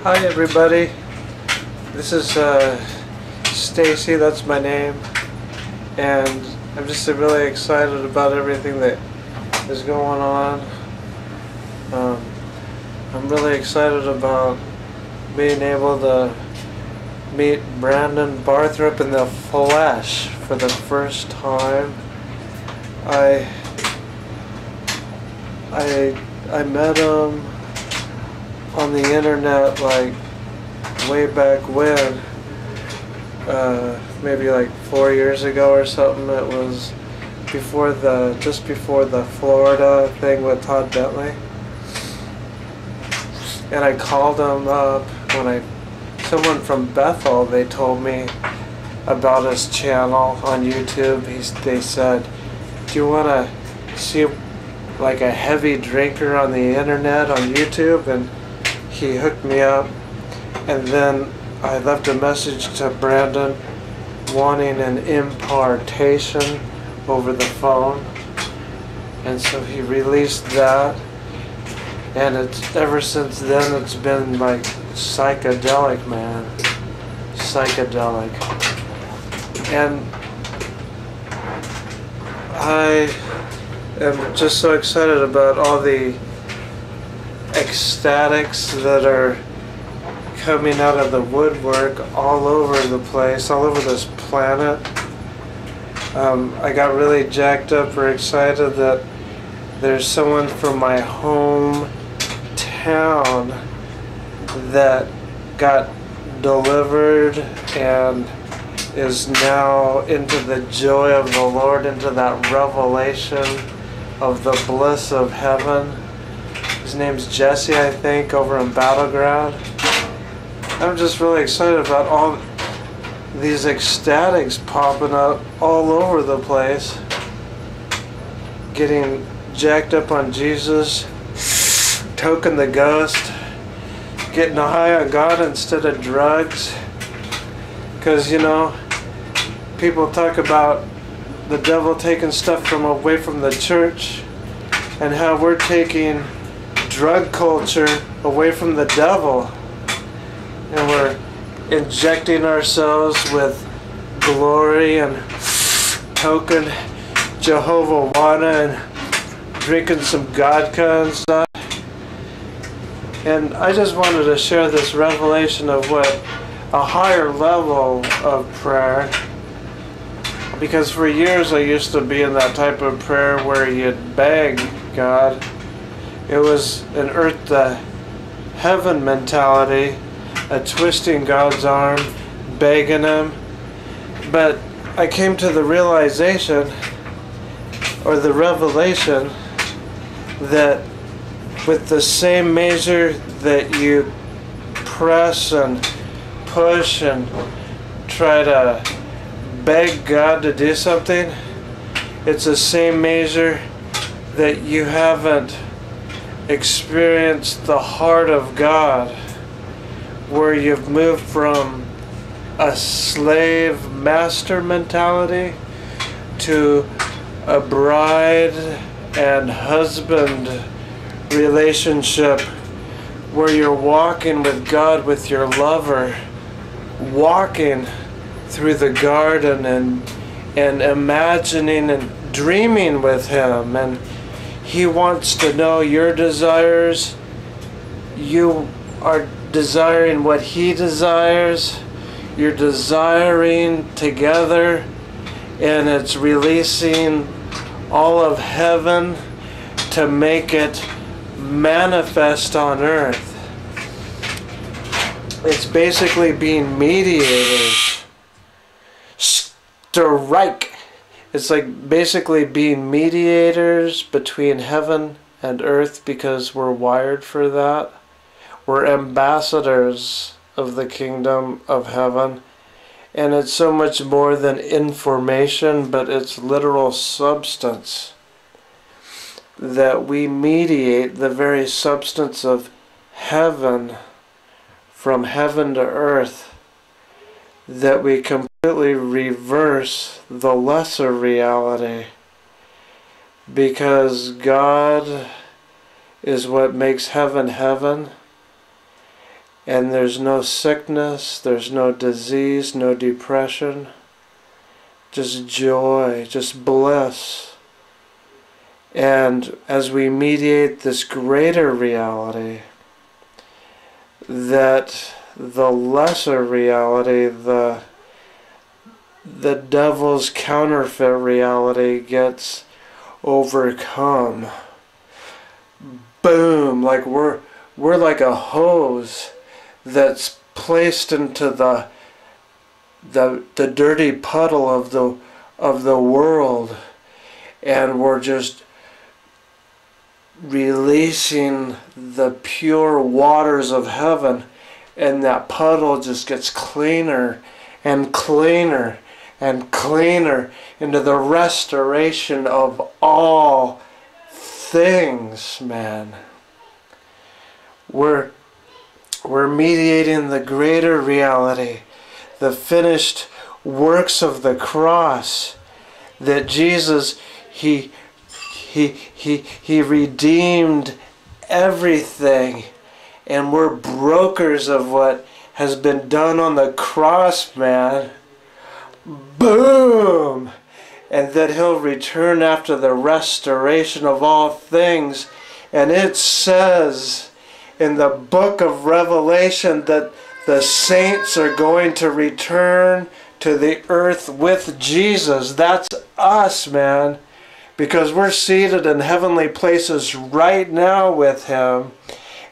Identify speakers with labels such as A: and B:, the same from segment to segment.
A: Hi everybody, this is Stacy, that's my name, and I'm just really excited about everything that is going on. I'm really excited about being able to meet Brandon Barthrop in the flesh for the first time. I met him on the internet like way back when, maybe like 4 years ago or something. It was just before the Florida thing with Todd Bentley, and I called him up when someone from Bethel, they told me about his channel on YouTube. They said, do you want to see like a heavy drinker on the internet on YouTube? And he hooked me up, and then I left a message to Brandon wanting an impartation over the phone, and so he released that, and ever since then it's been like psychedelic, man. Psychedelic. And I am just so excited about all the ecstatics that are coming out of the woodwork all over the place, all over this planet. I got really jacked up or excited that there's someone from my hometown that got delivered and is now into the joy of the Lord, into that revelation of the bliss of heaven. His name's Jesse, I think, over in Battleground. I'm just really excited about all these ecstatics popping up all over the place. Getting jacked up on Jesus, toking the ghost, getting high on God instead of drugs. Because, you know, people talk about the devil taking stuff away from the church, and how we're taking drug culture away from the devil, and we're injecting ourselves with glory and token Jehovah Wana and drinking some vodka and stuff. And I just wanted to share this revelation of what a higher level of prayer, because for years I used to be in that type of prayer where you'd beg God. It was an earth to heaven mentality, a twisting God's arm, begging Him. But I came to the realization, or the revelation, that with the same measure that you press and push and try to beg God to do something, it's the same measure that you haven't experienced the heart of God, where you've moved from a slave master mentality to a bride and husband relationship, where you're walking with God, with your lover, walking through the garden and imagining and dreaming with Him, and He wants to know your desires. You are desiring what He desires. You're desiring together, and it's releasing all of heaven to make it manifest on earth. It's basically being mediators. Strike. It's like basically being mediators between heaven and earth, because we're wired for that. We're ambassadors of the kingdom of heaven. And it's so much more than information, but it's literal substance. That we mediate the very substance of heaven from heaven to earth. That we completely reverse the lesser reality, because God is what makes heaven heaven, and there's no sickness, there's no disease, no depression, just joy, just bliss. And as we mediate this greater reality, that the lesser reality, the devil's counterfeit reality, gets overcome. Boom! Like we're like a hose that's placed into the dirty puddle of the world, and we're just releasing the pure waters of heaven, and that puddle just gets cleaner and cleaner and cleaner into the restoration of all things, man. We're mediating the greater reality, the finished works of the cross, that Jesus, He redeemed everything, and we're brokers of what has been done on the cross, man. Boom! And that He'll return after the restoration of all things. And it says in the book of Revelation that the saints are going to return to the earth with Jesus. That's us, man. Because we're seated in heavenly places right now with Him.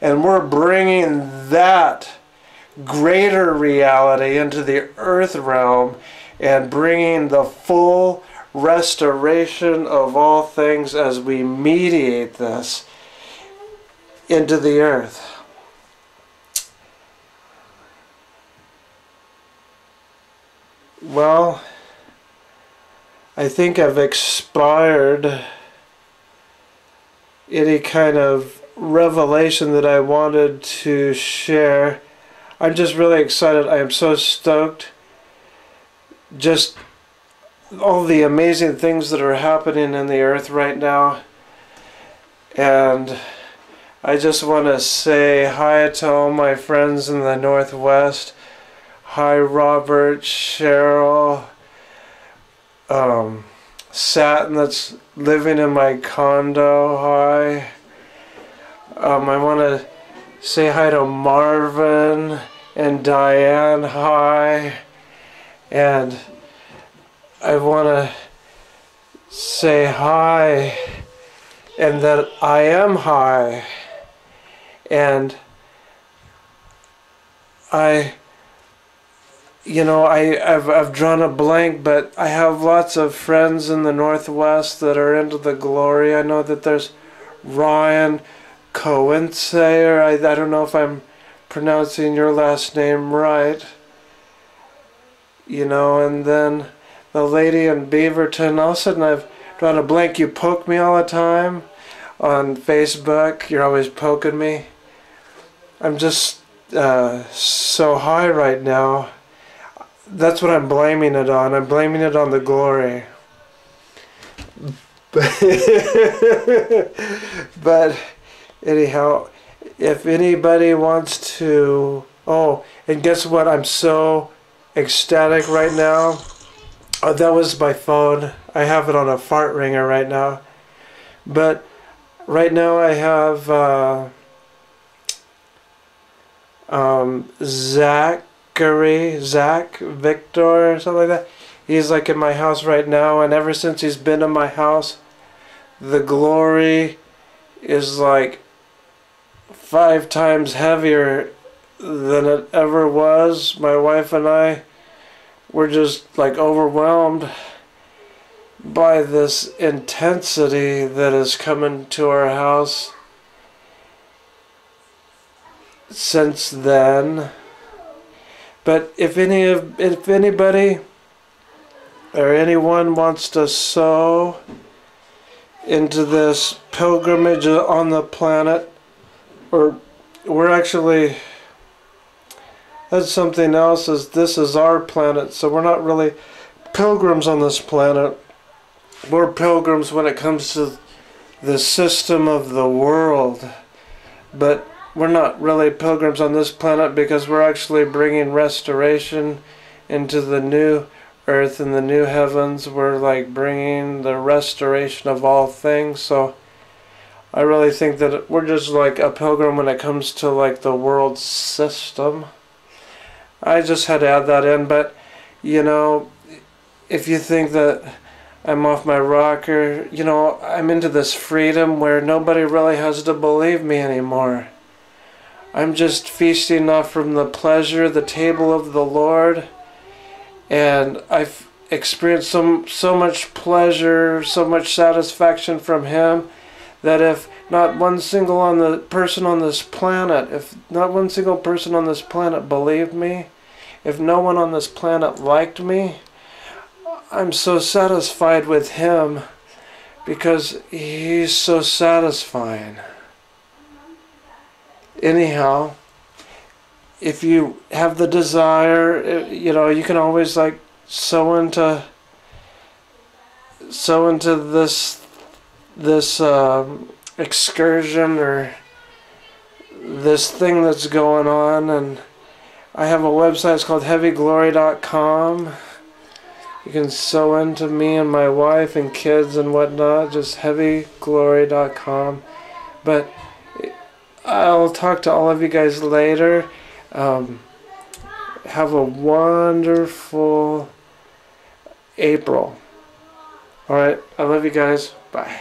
A: And we're bringing that greater reality into the earth realm and bringing the full restoration of all things as we mediate this into the earth. Well, I think I've expired any kind of revelation that I wanted to share. I'm just really excited. I am so stoked. Just all the amazing things that are happening in the earth right now. And I just want to say hi to all my friends in the Northwest. Hi, Robert, Cheryl, Satin that's living in my condo. Hi. I want to say hi to Marvin and Diane. Hi. And I want to say hi, and that I am high. And I've drawn a blank, but I have lots of friends in the Northwest that are into the glory. I know that there's Ryan Coense, or I don't know if I'm pronouncing your last name right. And then the lady in Beaverton. All of a sudden I've drawn a blank. You poke me all the time on Facebook. You're always poking me. I'm just so high right now. That's what I'm blaming it on. I'm blaming it on the glory. But anyhow, if anybody wants to... Oh, and guess what? I'm so ecstatic right now. Oh, that was my phone. I have it on a fart ringer right now. But right now I have Zach Victor or something like that. He's like in my house right now, and ever since he's been in my house, the glory is like 5 times heavier than it ever was. My wife and I were just like overwhelmed by this intensity that has come into our house since then. But if anybody or anyone wants to sow into this pilgrimage on the planet, or we're actually, that's something else, is this is our planet, so we're not really pilgrims on this planet. We're pilgrims when it comes to the system of the world. But we're not really pilgrims on this planet, because we're actually bringing restoration into the new earth and the new heavens. We're like bringing the restoration of all things. So I really think that we're just like a pilgrim when it comes to like the world system. I just had to add that in. But you know, if you think that I'm off my rocker, you know, I'm into this freedom where nobody really has to believe me anymore. I'm just feasting off from the pleasure, the table of the Lord, and I've experienced so much pleasure, so much satisfaction from Him, that if not one single person on this planet, if not one single person on this planet believed me, if no one on this planet liked me, I'm so satisfied with Him, because He's so satisfying. Anyhow, if you have the desire, you know, you can always like sow into this excursion, or this thing that's going on. And I have a website. It's called heavyglory.com. You can sow into me and my wife and kids and whatnot. Just heavyglory.com. But I'll talk to all of you guys later. Have a wonderful April. Alright, I love you guys. Bye.